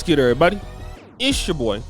What's good, everybody? It's your boy,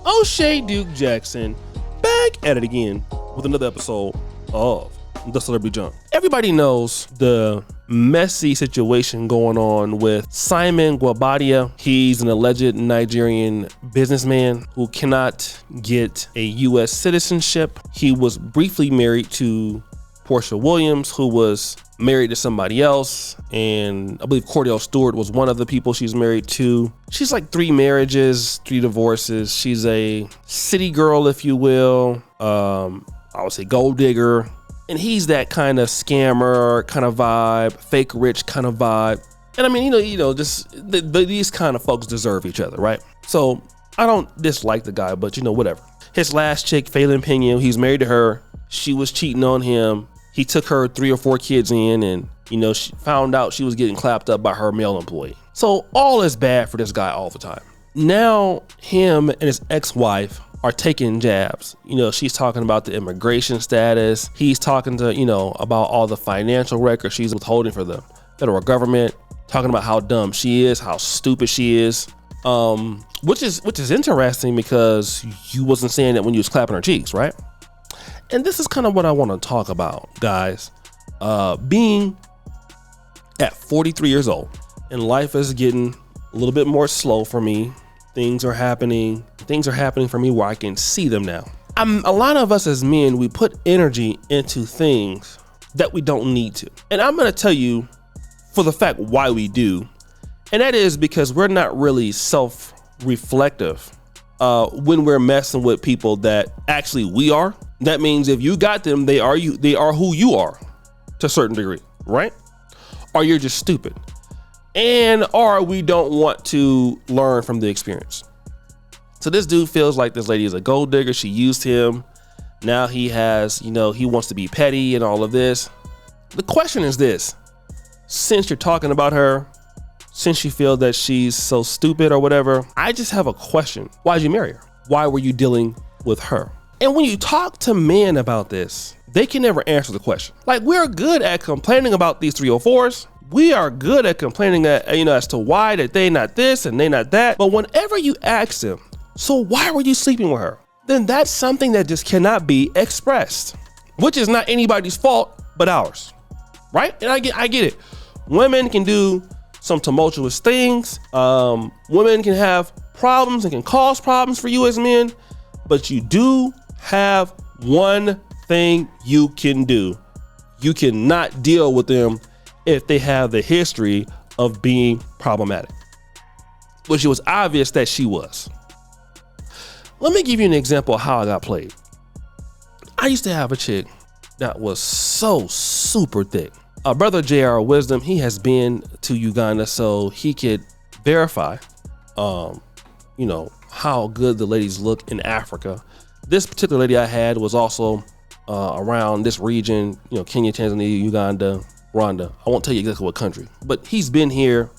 O'Shea Duke Jackson, back at it again with another episode of The Celebrity Jump. Everybody knows the messy situation going on with Simon Gwabadia. He's an alleged Nigerian businessman who cannot get a U.S. citizenship. He was briefly married to Portia Williams, who was married to somebody else, and I believe Cordell Stewart was one of the people she's married to. She's like 3 marriages, 3 divorces. She's a city girl, if you will. I would say gold digger. And he's that kind of scammer kind of vibe, fake rich kind of vibe. And I mean, just these kind of folks deserve each other, right? So I don't dislike the guy, but whatever. His last chick, Phelan Pena, he's married to her. She was cheating on him. He took her 3 or 4 kids in, and she found out she was getting clapped up by her male employee. So all is bad for this guy all the time. Now him and his ex-wife are taking jabs. She's talking about the immigration status. He's talking to, about all the financial records she's withholding for the federal government, talking about how dumb she is, how stupid she is. Which is interesting because you wasn't saying that when you was clapping her cheeks, right? And this is kind of what I want to talk about, guys. Being at 43 years old and life is getting a little bit more slow for me. Things are happening for me where I can see them now. A lot of us as men, we put energy into things that we don't need to. And I'm going to tell you for the fact why we do. And that is because we're not really self-reflective when we're messing with people that actually we are. That means if you got them, they are who you are to a certain degree, right? Or you're just stupid. Or we don't want to learn from the experience. So this dude feels like this lady is a gold digger. She used him. Now he has, he wants to be petty and all of this. The question is this: since you're talking about her, since you feel that she's so stupid or whatever, I just have a question. Why'd you marry her? Why were you dealing with her? And when you talk to men about this, they can never answer the question. Like, we're good at complaining about these 304s. We are good at complaining as to why that they not this and they not that. But whenever you ask them, so why were you sleeping with her? Then that's something that just cannot be expressed, which is not anybody's fault but ours, right? And I get it. Women can do some tumultuous things. Women can have problems and can cause problems for you as men, but you do have one thing you can do. You cannot deal with them if they have the history of being problematic, which it was obvious that she was. Let me give you an example of how I got played. I used to have a chick that was so super thick. Our brother JR Wisdom, he has been to Uganda so he could verify, how good the ladies look in Africa. This particular lady I had was also around this region, Kenya, Tanzania, Uganda, Rwanda. I won't tell you exactly what country, but he's been here.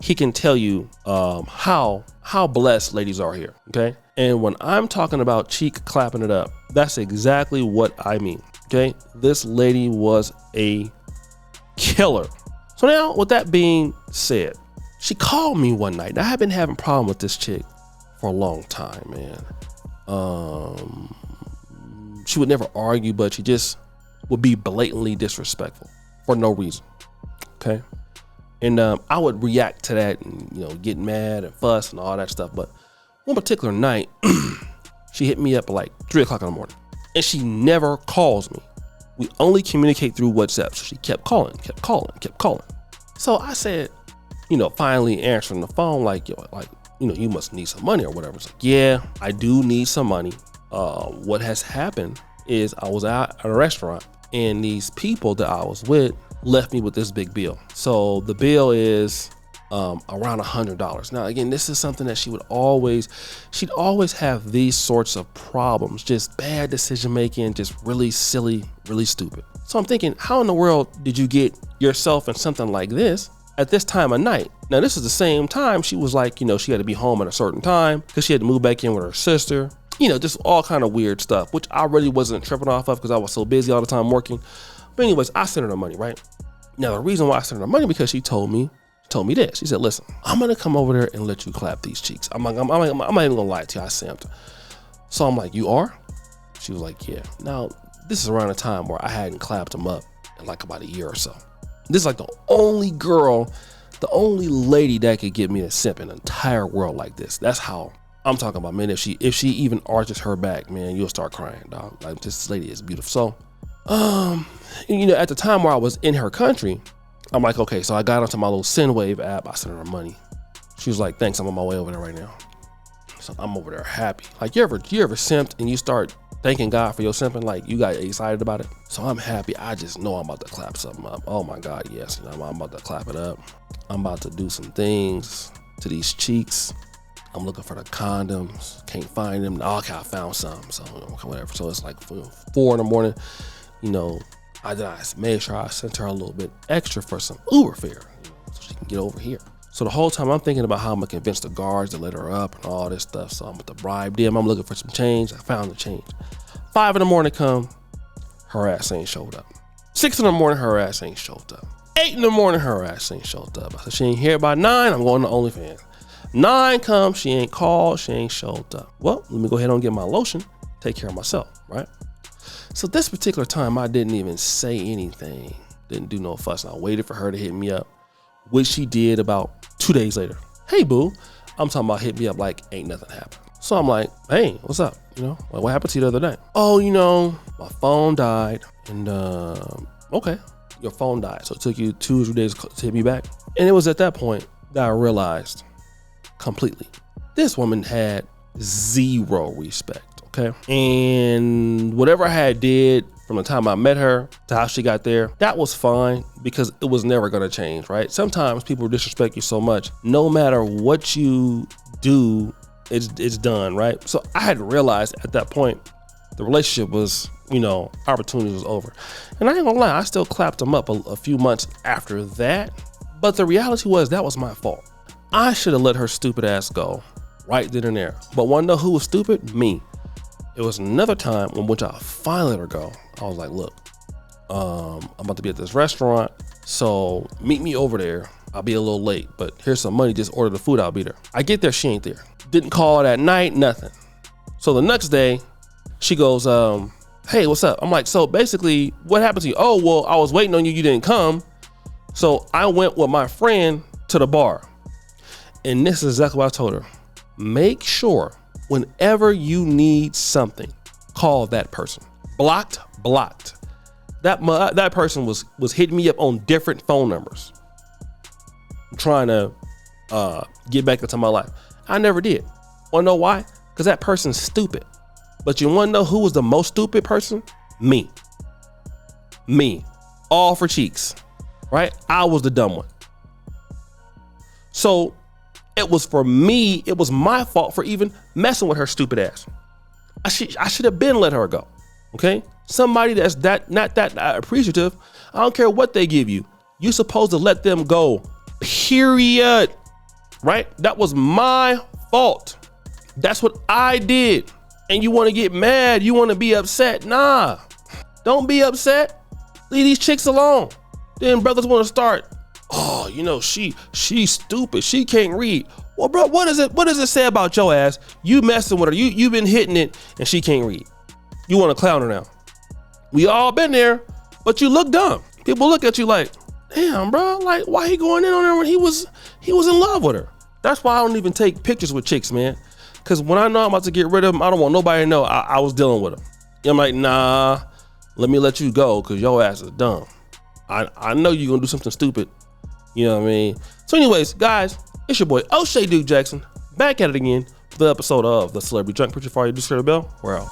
He can tell you how blessed ladies are here, okay? And when I'm talking about cheek clapping it up, that's exactly what I mean, okay? This lady was a killer. So now, with that being said, she called me one night. I have been having a problem with this chick for a long time, man. She would never argue, but she just would be blatantly disrespectful for no reason. Okay. And I would react to that and, get mad and fuss and all that stuff. But one particular night, she hit me up at like 3:00 in the morning, and she never calls me. We only communicate through WhatsApp. So she kept calling. So I said, finally answering the phone, you must need some money or whatever. It's like, yeah, I do need some money. What has happened is I was out at a restaurant and these people that I was with left me with this big bill. So the bill is around $100. Now, again, this is something that she'd always have these sorts of problems, just bad decision making, just really silly, really stupid. So I'm thinking, how in the world did you get yourself in something like this at this time of night? Now, this is the same time she was like, she had to be home at a certain time because she had to move back in with her sister. Just all kind of weird stuff, which I really wasn't tripping off of because I was so busy all the time working. But anyways, I sent her the money, right? Now, the reason why I sent her the money because she told me told me this. He said, listen, I'm gonna come over there and let you clap these cheeks. I'm not even gonna lie to you, I simped. So I'm like, you are? She was like, yeah. Now, this is around the time where I hadn't clapped them up in like about a year or so. This is like the only girl, the only lady that could get me to simp in the entire world like this. That's how I'm talking about, man. If she even arches her back, man, you'll start crying, dog. Like, this lady is beautiful. So, you know, at the time where I was in her country, I'm like, okay, so I got onto my little SendWave app. I sent her money. She was like, thanks, I'm on my way over there right now. So I'm over there happy. Like, you ever simped and you start thanking God for your simping? Like, you got excited about it? So I'm happy. I just know I'm about to clap something up. Oh my God, yes. You know, I'm about to clap it up. I'm about to do some things to these cheeks. I'm looking for the condoms. Can't find them. Okay, I found some. So, you know, whatever. So it's like 4 in the morning. You know, I made sure I sent her a little bit extra for some Uber fare, you know, so she can get over here. So the whole time I'm thinking about how I'm gonna convince the guards to let her up and all this stuff. So I'm at the bribe them. I'm looking for some change. I found the change. 5 in the morning come, her ass ain't showed up. 6 in the morning, her ass ain't showed up. 8 in the morning, her ass ain't showed up. I said, she ain't here by 9, I'm going to OnlyFans. 9 comes, she ain't called, she ain't showed up. Well, let me go ahead and get my lotion, take care of myself, right? So this particular time, I didn't even say anything, didn't do no fuss. I waited for her to hit me up, which she did about 2 days later. Hey, boo. I'm talking about hit me up like ain't nothing happened. So I'm like, hey, what's up? You know, like, what happened to you the other day? Oh, you know, my phone died. And okay, your phone died. So it took you 2 or 3 days to hit me back. And it was at that point that I realized completely, this woman had zero respect. Okay. And whatever I had did from the time I met her to how she got there, that was fine because it was never going to change, right? Sometimes people disrespect you so much, no matter what you do, it's done, right? So I had realized at that point, the relationship was, you know, opportunity was over. And I ain't gonna lie, I still clapped them up a few months after that. But the reality was that was my fault. I should have let her stupid ass go right then and there. But wanna know who was stupid? Me. It was another time when which I finally let her go. I was like, look, I'm about to be at this restaurant, so meet me over there. I'll be a little late, but here's some money, just order the food, I'll be there. I get there, she ain't there. Didn't call that night, nothing. So the next day, she goes, hey, what's up? I'm like, so basically, what happened to you? Oh, well, I was waiting on you, you didn't come. So I went with my friend to the bar. And this is exactly what I told her. Make sure whenever you need something, call that person. Blocked. That person was hitting me up on different phone numbers, trying to get back into my life. I never did. Wanna know why? Because that person's stupid. But you wanna know who was the most stupid person? Me. All for cheeks, right? I was the dumb one. So it was for me, it was my fault for even messing with her stupid ass. I should have been let her go, okay? Somebody that's not that appreciative, I don't care what they give you. You're supposed to let them go, period, right? That was my fault. That's what I did. And you wanna get mad, you wanna be upset. Nah, don't be upset. Leave these chicks alone. Then brothers wanna start, oh, you know, she's stupid, she can't read. Well, bro, what does it say about your ass? You messing with her, you've been hitting it and she can't read. You wanna clown her now. We all been there, but you look dumb. People look at you like, damn, bro, like, why he going in on her when he was in love with her? That's why I don't even take pictures with chicks, man. Cause when I know I'm about to get rid of them, I don't want nobody to know I was dealing with them. I'm like, nah, let me let you go cause your ass is dumb. I know you're gonna do something stupid. You know what I mean? So anyways, guys, it's your boy O'Shea Duke Jackson, back at it again for the episode of The Celebrity Junk. Put your fire, do the bell. We're out.